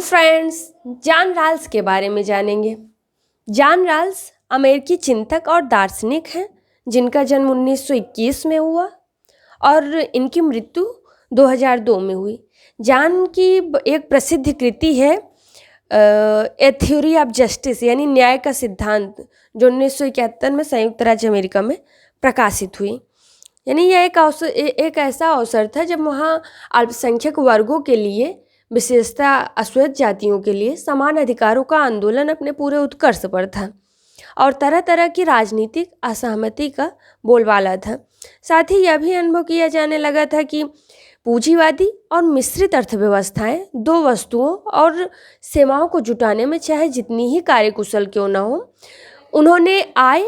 Friends, John राल्स के बारे में जानेंगे। जॉन राल्स अमेरिकी चिंतक और दार्शनिक हैं जिनका जन्म 1921 में हुआ और इनकी मृत्यु 2002 में हुई। जॉन की एक प्रसिद्ध कृति है ए थ्योरी ऑफ जस्टिस यानी न्याय का सिद्धांत, जो 1971 में संयुक्त राज्य अमेरिका में प्रकाशित हुई। यानी यह एक ऐसा अवसर था जब वहाँ अल्पसंख्यक वर्गों के लिए, विशेषतः अश्वेत जातियों के लिए समान अधिकारों का आंदोलन अपने पूरे उत्कर्ष पर था और तरह तरह की राजनीतिक असहमति का बोलबाला था। साथ ही यह भी अनुभव किया जाने लगा था कि पूंजीवादी और मिश्रित अर्थव्यवस्थाएं दो वस्तुओं और सेवाओं को जुटाने में चाहे जितनी ही कार्यकुशल क्यों न हो, उन्होंने आय,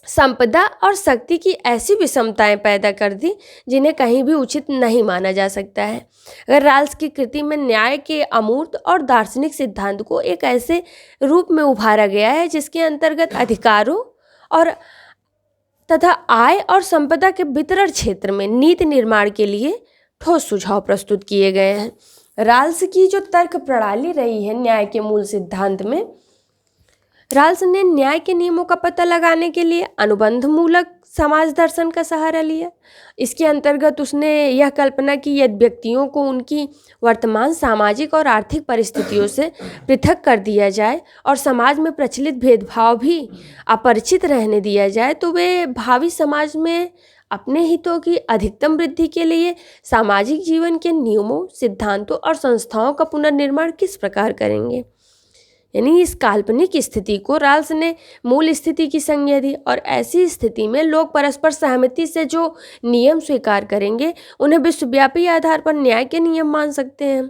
संपदा और शक्ति की ऐसी विषमताएं पैदा कर दी जिन्हें कहीं भी उचित नहीं माना जा सकता है। अगर राल्स की कृति में न्याय के अमूर्त और दार्शनिक सिद्धांत को एक ऐसे रूप में उभारा गया है जिसके अंतर्गत अधिकारों और तथा आय और संपदा के वितरण क्षेत्र में नीति निर्माण के लिए ठोस सुझाव प्रस्तुत किए गए हैं। राल्स की जो तर्क प्रणाली रही है न्याय के मूल सिद्धांत में, राल्स ने न्याय के नियमों का पता लगाने के लिए अनुबंध मूलक समाज दर्शन का सहारा लिया। इसके अंतर्गत उसने यह कल्पना की यदि व्यक्तियों को उनकी वर्तमान सामाजिक और आर्थिक परिस्थितियों से पृथक कर दिया जाए और समाज में प्रचलित भेदभाव भी अपरिचित रहने दिया जाए तो वे भावी समाज में अपने हितों की अधिकतम वृद्धि के लिए सामाजिक जीवन के नियमों, सिद्धांतों और संस्थाओं का पुनर्निर्माण किस प्रकार करेंगे। यानी इस काल्पनिक स्थिति को राल्स ने मूल स्थिति की संज्ञा दी और ऐसी स्थिति में लोग परस्पर सहमति से जो नियम स्वीकार करेंगे उन्हें विश्वव्यापी आधार पर न्याय के नियम मान सकते हैं।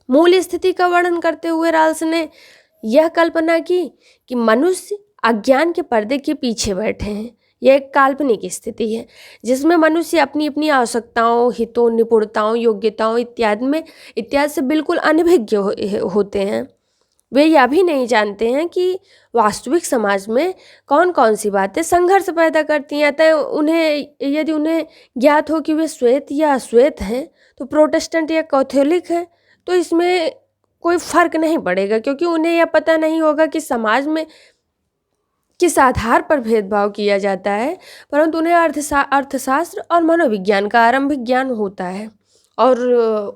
मूल स्थिति का वर्णन करते हुए राल्स ने यह कल्पना की कि मनुष्य अज्ञान के पर्दे के पीछे बैठे हैं। यह एक काल्पनिक स्थिति है जिसमें मनुष्य अपनी अपनी आवश्यकताओं, हितों, निपुणताओं, योग्यताओं इत्यादि से बिल्कुल अनभिज्ञ होते हैं। वे यह भी नहीं जानते हैं कि वास्तविक समाज में कौन कौन सी बातें संघर्ष पैदा करती हैं। अतः यदि उन्हें ज्ञात हो कि वे श्वेत या अश्वेत हैं, तो प्रोटेस्टेंट या कैथोलिक हैं, तो इसमें कोई फर्क नहीं पड़ेगा, क्योंकि उन्हें यह पता नहीं होगा कि समाज में किस आधार पर भेदभाव किया जाता है, परंतु उन्हें अर्थशास्त्र और मनोविज्ञान का आरंभिक ज्ञान होता है और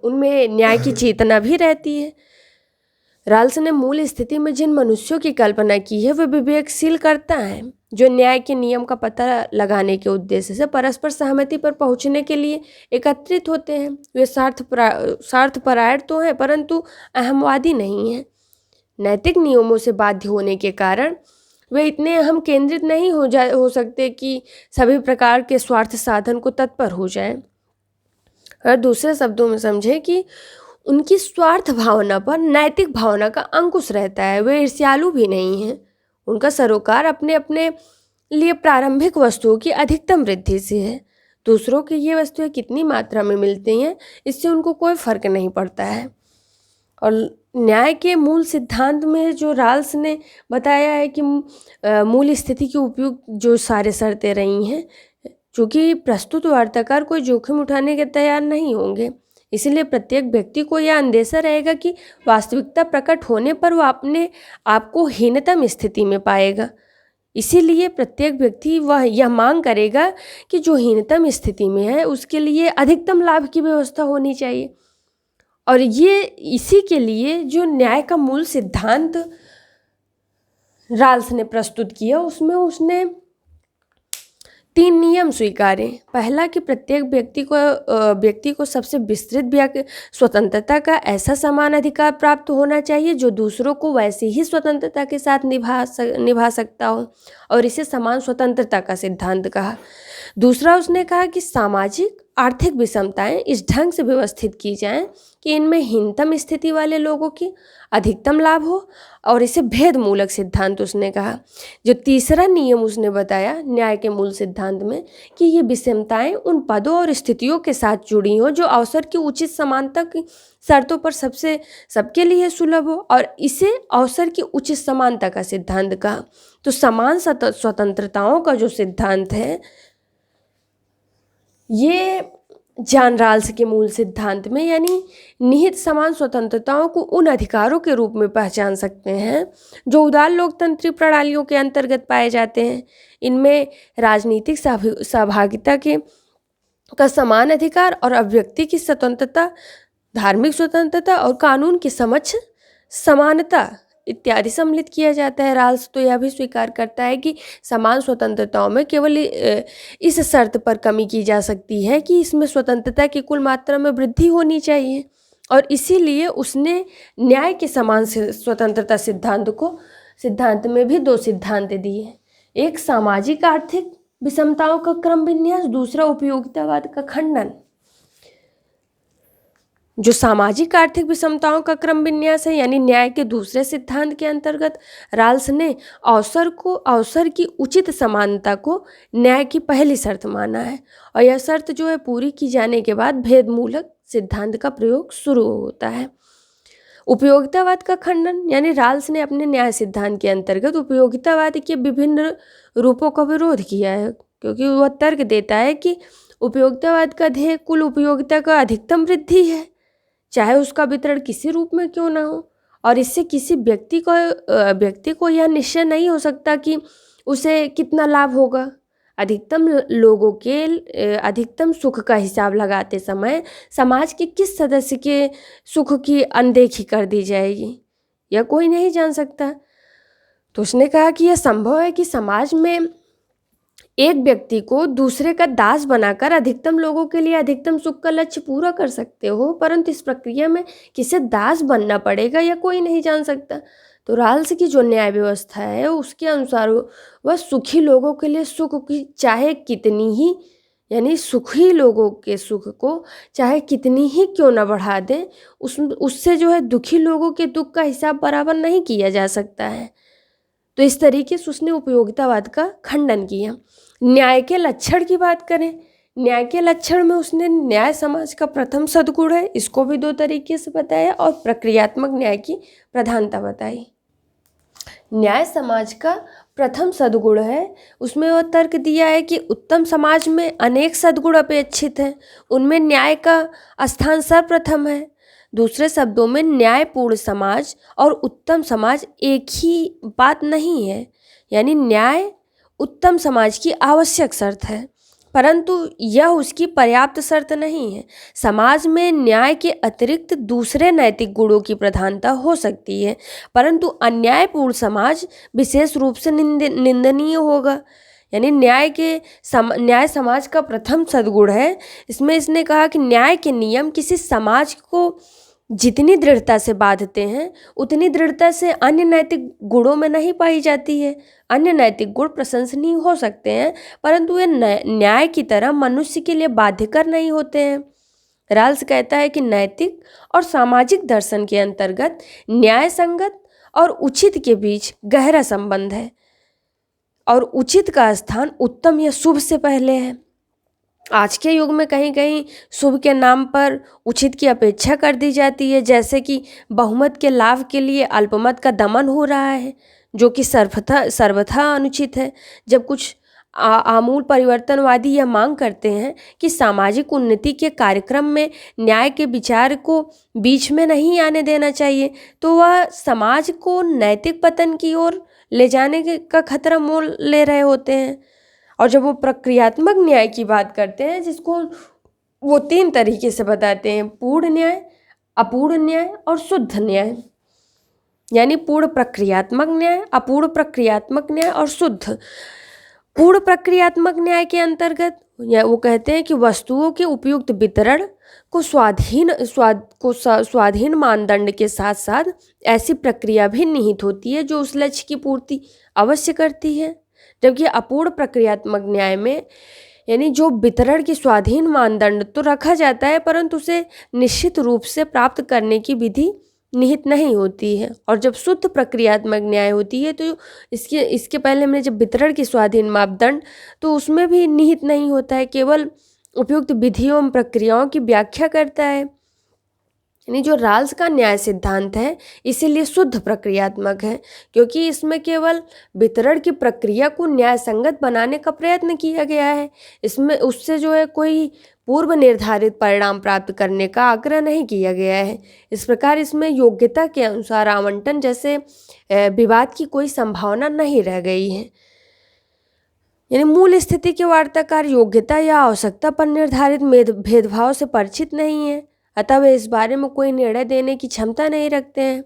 उनमें न्याय की चेतना भी रहती है। राल्स ने मूल स्थिति में जिन मनुष्यों की कल्पना की है वे विवेकशील कर्ता हैं जो न्याय के नियम का पता लगाने के उद्देश्य से परस्पर सहमति पर पहुंचने के लिए एकत्रित होते हैं। वे स्वार्थपरायण तो हैं परंतु अहमवादी नहीं हैं। नैतिक नियमों से बाध्य होने के कारण वे इतने अहम केंद्रित नहीं हो सकते कि सभी प्रकार के स्वार्थ साधन को तत्पर हो जाएं। और दूसरे शब्दों में समझें कि उनकी स्वार्थ भावना पर नैतिक भावना का अंकुश रहता है। वे ईर्ष्यालु भी नहीं हैं। उनका सरोकार अपने अपने लिए प्रारंभिक वस्तुओं की अधिकतम वृद्धि से है। दूसरों की ये वस्तुएं कितनी मात्रा में मिलती हैं इससे उनको कोई फर्क नहीं पड़ता है। और न्याय के मूल सिद्धांत में जो राल्स ने बताया है कि मूल स्थिति के उपयुक्त जो सारे शर्तें रही हैं, चूँकि प्रस्तुत वार्ताकार कोई जोखिम उठाने के तैयार नहीं होंगे, इसलिए प्रत्येक व्यक्ति को यह अंदेशा रहेगा कि वास्तविकता प्रकट होने पर वह अपने आप को हीनतम स्थिति में पाएगा। इसीलिए प्रत्येक व्यक्ति वह यह मांग करेगा कि जो हीनतम स्थिति में है उसके लिए अधिकतम लाभ की व्यवस्था होनी चाहिए। और ये इसी के लिए जो न्याय का मूल सिद्धांत राल्स ने प्रस्तुत किया उसमें उसने 3 नियम स्वीकारे। पहला कि प्रत्येक व्यक्ति को सबसे विस्तृत स्वतंत्रता का ऐसा समान अधिकार प्राप्त होना चाहिए जो दूसरों को वैसी ही स्वतंत्रता के साथ निभा सकता हो, और इसे समान स्वतंत्रता का सिद्धांत कहा। दूसरा उसने कहा कि सामाजिक आर्थिक विषमताएं इस ढंग से व्यवस्थित की जाएं कि इनमें हीनतम स्थिति वाले लोगों की अधिकतम लाभ हो, और इसे भेद मूलक सिद्धांत उसने कहा। जो तीसरा नियम उसने बताया न्याय के मूल सिद्धांत में कि ये विषमताएं उन पदों और स्थितियों के साथ जुड़ी हों जो अवसर की उचित समानता की शर्तों पर सबके लिए सुलभ हो, और इसे अवसर की उचित समानता का सिद्धांत कहा। तो समान स्वतंत्रताओं का जो सिद्धांत है ये जॉन राल्स के मूल सिद्धांत में यानी निहित समान स्वतंत्रताओं को उन अधिकारों के रूप में पहचान सकते हैं जो उदार लोकतंत्री प्रणालियों के अंतर्गत पाए जाते हैं। इनमें राजनीतिक सहभागिता का समान अधिकार और अभिव्यक्ति की स्वतंत्रता, धार्मिक स्वतंत्रता और कानून की समक्ष समानता इत्यादि सम्मिलित किया जाता है। राल्स तो यह भी स्वीकार करता है कि समान स्वतंत्रताओं में केवल इस शर्त पर कमी की जा सकती है कि इसमें स्वतंत्रता की कुल मात्रा में वृद्धि होनी चाहिए, और इसीलिए उसने न्याय के समान स्वतंत्रता सिद्धांत में भी 2 सिद्धांत दिए। एक सामाजिक आर्थिक विषमताओं का क्रम विन्यास, दूसरा उपयोगितावाद का खंडन। जो सामाजिक आर्थिक विषमताओं का क्रम विन्यास है यानी न्याय के दूसरे सिद्धांत के अंतर्गत राल्स ने अवसर की उचित समानता को न्याय की पहली शर्त माना है, और यह शर्त जो है पूरी की जाने के बाद भेदमूलक सिद्धांत का प्रयोग शुरू होता है। उपयोगितावाद का खंडन यानी राल्स ने अपने न्याय सिद्धांत के अंतर्गत उपयोगितावाद के विभिन्न रूपों का विरोध किया है, क्योंकि वह तर्क देता है कि उपयोगितावाद का ध्येय कुल उपयोगिता का अधिकतम वृद्धि है, चाहे उसका वितरण किसी रूप में क्यों ना हो, और इससे किसी व्यक्ति को यह निश्चय नहीं हो सकता कि उसे कितना लाभ होगा। अधिकतम लोगों के अधिकतम सुख का हिसाब लगाते समय समाज के किस सदस्य के सुख की अनदेखी कर दी जाएगी, यह कोई नहीं जान सकता। तो उसने कहा कि यह संभव है कि समाज में एक व्यक्ति को दूसरे का दास बनाकर अधिकतम लोगों के लिए अधिकतम सुख का लक्ष्य पूरा कर सकते हो, परंतु इस प्रक्रिया में किसे दास बनना पड़ेगा यह कोई नहीं जान सकता। तो राल्स की जो न्याय व्यवस्था है उसके अनुसार वह सुखी लोगों के लिए सुख की चाहे कितनी ही यानी सुखी लोगों के सुख को चाहे कितनी ही क्यों न बढ़ा दें, उससे जो है दुखी लोगों के दुख का हिसाब बराबर नहीं किया जा सकता है। तो इस तरीके से उसने उपयोगितावाद का खंडन किया। न्याय के लक्षण की बात करें, न्याय के लक्षण में उसने न्याय समाज का प्रथम सद्गुण है, इसको भी 2 तरीके से बताया, और प्रक्रियात्मक न्याय की प्रधानता बताई। न्याय समाज का प्रथम सद्गुण है, उसमें वह तर्क दिया है कि उत्तम समाज में अनेक सद्गुण अपेक्षित हैं, उनमें न्याय का स्थान सर्वप्रथम है। दूसरे शब्दों में न्यायपूर्ण समाज और उत्तम समाज एक ही बात नहीं है, यानी न्याय उत्तम समाज की आवश्यक शर्त है, परंतु यह उसकी पर्याप्त शर्त नहीं है। समाज में न्याय के अतिरिक्त दूसरे नैतिक गुणों की प्रधानता हो सकती है, परंतु अन्यायपूर्ण समाज विशेष रूप से निंदनीय होगा। यानी न्याय समाज का प्रथम सद्गुण है। इसमें इसने कहा कि न्याय के नियम किसी समाज को जितनी दृढ़ता से बांधते हैं उतनी दृढ़ता से अन्य नैतिक गुणों में नहीं पाई जाती है। अन्य नैतिक गुण प्रशंसनीय हो सकते हैं, परंतु वे न्याय की तरह मनुष्य के लिए बाध्यकर नहीं होते हैं। राल्स कहता है कि नैतिक और सामाजिक दर्शन के अंतर्गत न्याय संगत और उचित के बीच गहरा संबंध है, और उचित का स्थान उत्तम या शुभ से पहले है। आज के युग में कहीं कहीं शुभ के नाम पर उचित की अपेक्षा कर दी जाती है, जैसे कि बहुमत के लाभ के लिए अल्पमत का दमन हो रहा है, जो कि सर्वथा अनुचित है। जब कुछ आमूल परिवर्तनवादी यह मांग करते हैं कि सामाजिक उन्नति के कार्यक्रम में न्याय के विचार को बीच में नहीं आने देना चाहिए, तो वह समाज को नैतिक पतन की ओर ले जाने का खतरा मोल ले रहे होते हैं। और जब वो प्रक्रियात्मक न्याय की बात करते हैं, जिसको वो 3 तरीके से बताते हैं, पूर्ण न्याय, अपूर्ण न्याय और शुद्ध न्याय, यानी पूर्ण प्रक्रियात्मक न्याय, अपूर्ण प्रक्रियात्मक न्याय और शुद्ध। पूर्ण प्रक्रियात्मक न्याय के अंतर्गत वो कहते हैं कि वस्तुओं के उपयुक्त वितरण को स्वाधीन मानदंड के साथ साथ ऐसी प्रक्रिया भी निहित होती है जो उस लक्ष्य की पूर्ति अवश्य करती है। जबकि अपूर्ण प्रक्रियात्मक न्याय में यानी जो वितरण की स्वाधीन मानदंड तो रखा जाता है, परंतु उसे निश्चित रूप से प्राप्त करने की विधि निहित नहीं होती है। और जब शुद्ध प्रक्रियात्मक न्याय होती है तो इसके पहले में जब वितरण की स्वाधीन मापदंड तो उसमें भी निहित नहीं होता है, केवल उपयुक्त विधियों एवं प्रक्रियाओं की व्याख्या करता है। यानी जो राल्स का न्याय सिद्धांत है इसीलिए शुद्ध प्रक्रियात्मक है, क्योंकि इसमें केवल वितरण की प्रक्रिया को न्याय संगत बनाने का प्रयत्न किया गया है। इसमें उससे जो है कोई पूर्व निर्धारित परिणाम प्राप्त करने का आग्रह नहीं किया गया है। इस प्रकार इसमें योग्यता के अनुसार आवंटन जैसे विवाद की कोई संभावना नहीं रह गई है। यानी मूल स्थिति के वार्ताकार योग्यता या आवश्यकता पर निर्धारित भेदभाव से परिचित नहीं है, अतः वे इस बारे में कोई निर्णय देने की क्षमता नहीं रखते हैं।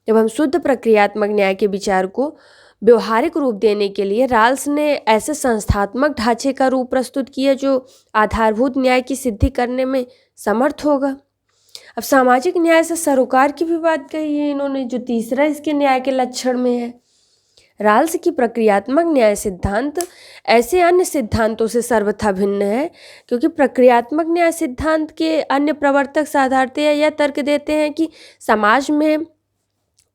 जब हम शुद्ध प्रक्रियात्मक न्याय के विचार को व्यवहारिक रूप देने के लिए राल्स ने ऐसे संस्थात्मक ढांचे का रूप प्रस्तुत किया जो आधारभूत न्याय की सिद्धि करने में समर्थ होगा। अब सामाजिक न्याय से सरोकार की भी बात कही है इन्होंने, जो तीसरा इसके न्याय के लक्षण में है। राल्स की प्रक्रियात्मक न्याय सिद्धांत ऐसे अन्य सिद्धांतों से सर्वथा भिन्न है, क्योंकि प्रक्रियात्मक न्याय सिद्धांत के अन्य प्रवर्तक साधारणतया यह तर्क देते हैं कि समाज में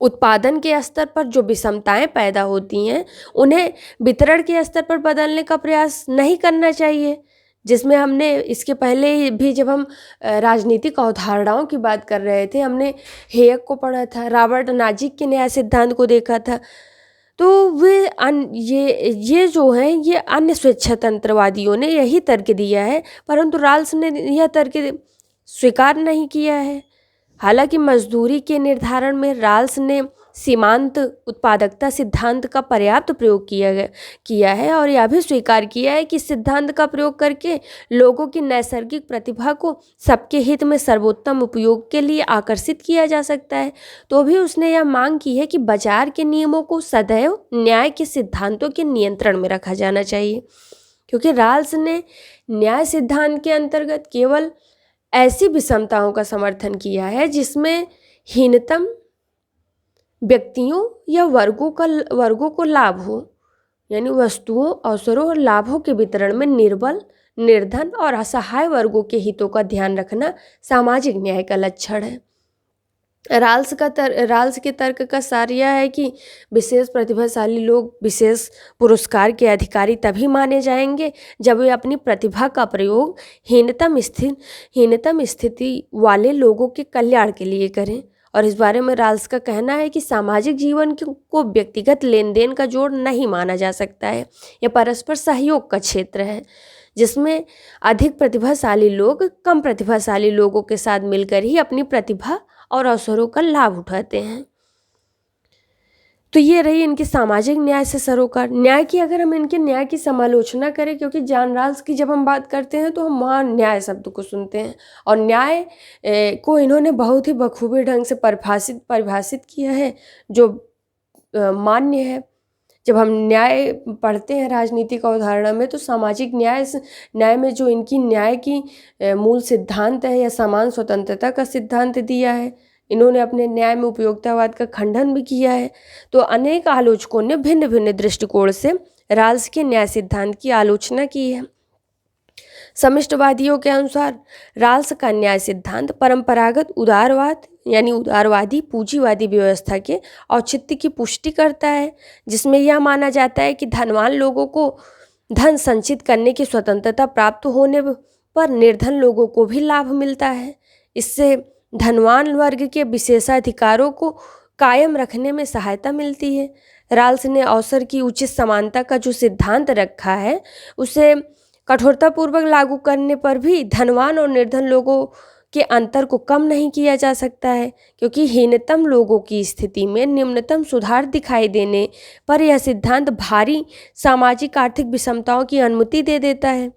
उत्पादन के स्तर पर जो विषमताएं पैदा होती हैं उन्हें वितरण के स्तर पर बदलने का प्रयास नहीं करना चाहिए, जिसमें हमने इसके पहले भी जब हम राजनीतिक अवधारणाओं की बात कर रहे थे हमने हेयक को पढ़ा था, रॉबर्ट नाजिक के न्याय सिद्धांत को देखा था। तो वे ये जो हैं ये अन्य स्वेच्छातंत्रवादियों ने यही तर्क दिया है, परंतु राल्स ने यह तर्क स्वीकार नहीं किया है। हालांकि मजदूरी के निर्धारण में राल्स ने सीमांत उत्पादकता सिद्धांत का पर्याप्त प्रयोग किया है और यह भी स्वीकार किया है कि सिद्धांत का प्रयोग करके लोगों की नैसर्गिक प्रतिभा को सबके हित में सर्वोत्तम उपयोग के लिए आकर्षित किया जा सकता है। तो भी उसने यह मांग की है कि बाजार के नियमों को सदैव न्याय के सिद्धांतों के नियंत्रण में रखा जाना चाहिए, क्योंकि राल्स ने न्याय सिद्धांत के अंतर्गत केवल ऐसी विषमताओं का समर्थन किया है जिसमें हीनतम व्यक्तियों या वर्गों को लाभ हो, यानी वस्तुओं, अवसरों और लाभों के वितरण में निर्बल, निर्धन और असहाय वर्गों के हितों का ध्यान रखना सामाजिक न्याय का लक्षण है। राल्स के तर्क का सार यह है कि विशेष प्रतिभाशाली लोग विशेष पुरस्कार के अधिकारी तभी माने जाएंगे जब वे अपनी प्रतिभा का प्रयोग हीनतम स्थिति वाले लोगों के कल्याण के लिए करें। और इस बारे में राल्स का कहना है कि सामाजिक जीवन को व्यक्तिगत लेन देन का जोड़ नहीं माना जा सकता है। यह परस्पर सहयोग का क्षेत्र है जिसमें अधिक प्रतिभाशाली लोग कम प्रतिभाशाली लोगों के साथ मिलकर ही अपनी प्रतिभा और अवसरों का लाभ उठाते हैं। तो ये रही इनकी सामाजिक न्याय से सरोकार। न्याय की अगर हम इनके न्याय की समालोचना करें, क्योंकि जॉन राल्स की जब हम बात करते हैं तो हम वहाँ न्याय शब्द को सुनते हैं और न्याय को इन्होंने बहुत ही बखूबी ढंग से परिभाषित किया है जो मान्य है। जब हम न्याय पढ़ते हैं राजनीतिक अवधारणा में तो सामाजिक न्याय में जो इनकी न्याय की मूल सिद्धांत है या समान स्वतंत्रता का सिद्धांत दिया है, इन्होंने अपने न्याय में उपयोगितावाद का खंडन भी किया है। तो अनेक आलोचकों ने भिन्न भिन्न दृष्टिकोण से राल्स के न्याय सिद्धांत की आलोचना की है। समिष्टवादियों के अनुसार राल्स का न्याय सिद्धांत परंपरागत उदारवाद यानी उदारवादी पूंजीवादी व्यवस्था के औचित्य की पुष्टि करता है, जिसमें यह माना जाता है कि धनवान लोगों को धन संचित करने की स्वतंत्रता प्राप्त होने पर निर्धन लोगों को भी लाभ मिलता है। इससे धनवान वर्ग के विशेषाधिकारों को कायम रखने में सहायता मिलती है। राल्स ने अवसर की उचित समानता का जो सिद्धांत रखा है उसे कठोरतापूर्वक लागू करने पर भी धनवान और निर्धन लोगों के अंतर को कम नहीं किया जा सकता है, क्योंकि हीनतम लोगों की स्थिति में निम्नतम सुधार दिखाई देने पर यह सिद्धांत भारी सामाजिक आर्थिक विषमताओं की अनुमति दे देता है।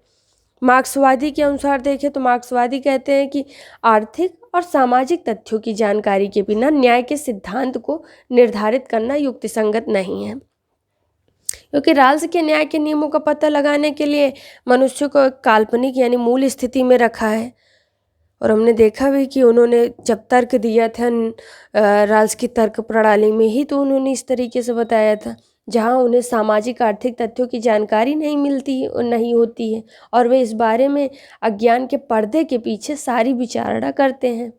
मार्क्सवादी के अनुसार देखें तो मार्क्सवादी कहते हैं कि आर्थिक और सामाजिक तथ्यों की जानकारी के बिना न्याय के सिद्धांत को निर्धारित करना युक्तिसंगत नहीं है, क्योंकि राल्स के न्याय के नियमों का पता लगाने के लिए मनुष्य को एक काल्पनिक यानी मूल स्थिति में रखा है। और हमने देखा भी कि उन्होंने जब तर्क दिया था राल्स की तर्क प्रणाली में ही, तो उन्होंने इस तरीके से बताया था जहाँ उन्हें सामाजिक आर्थिक तथ्यों की जानकारी नहीं होती है और वे इस बारे में अज्ञान के पर्दे के पीछे सारी विचारणा करते हैं।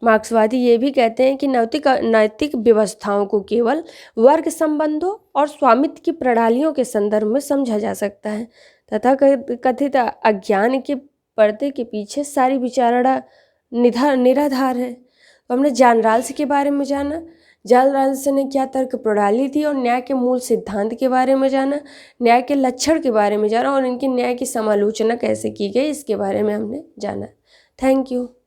मार्क्सवादी ये भी कहते हैं कि नैतिक व्यवस्थाओं को केवल वर्ग संबंधों और स्वामित्व की प्रणालियों के संदर्भ में समझा जा सकता है तथा कथित अज्ञान के पर्दे के पीछे सारी विचारणा निराधार है। तो हमने जॉन राल्स के बारे में जाना। जॉन राल्स ने क्या तर्क प्रणाली थी और न्याय के मूल सिद्धांत के बारे में जाना, न्याय के लक्षण के बारे में जाना और इनकी न्याय की समालोचना कैसे की गई इसके बारे में हमने जाना। Thank you.